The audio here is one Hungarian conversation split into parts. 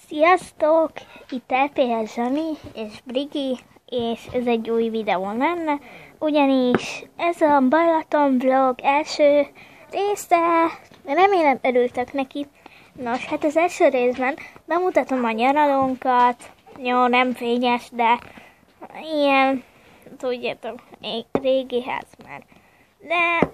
Sziasztok! Itt LPS Zsani és Brigi, és ez egy új videó lenne, ugyanis ez a Balaton vlog első része, remélem örültök neki. Nos, hát az első részben bemutatom a nyaralónkat, jó, nem fényes, de ilyen, tudjátok, régi ház már. De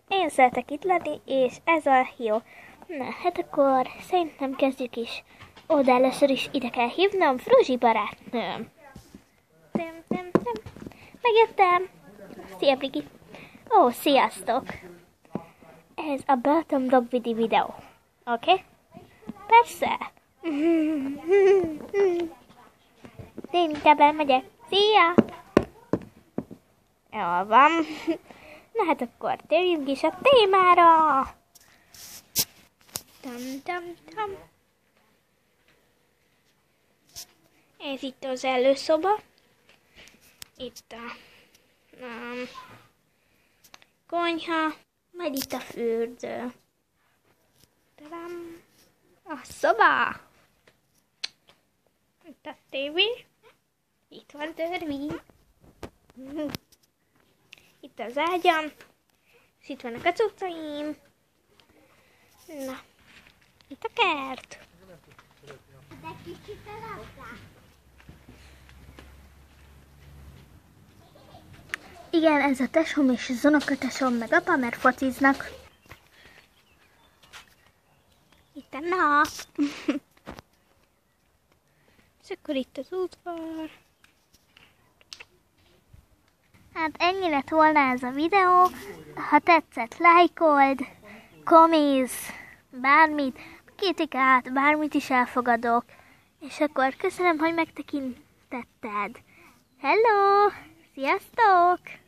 én szeretek itt lenni, és ez a jó. Na, hát akkor szerintem kezdjük is. De először is ide kell hívnom Fruzsi barátnőm. Megjöttem. Szia, Brigi. Sziasztok. Ez a Balaton vlog videó. Oké? Persze. Én inkább elmegyek. Szia. Jól van. Na hát akkor térjünk is a témára. Tam. Ez itt az előszoba. Itt a konyha, majd itt a fürdő. Tadam! A szoba! Itt a tévé. Itt van törvény. Itt az ágyam. És itt vannak a cuccaim. Na, itt a kert. Igen, ez a tesóm és az unokatesom meg apa, mert fociznak. Itt a nap. És akkor itt az udvar. Hát ennyi lett volna ez a videó. Ha tetszett, lájkold, kommézz, bármit, kritikát, bármit is elfogadok. És akkor köszönöm, hogy megtekintetted. Hello! Sziasztok!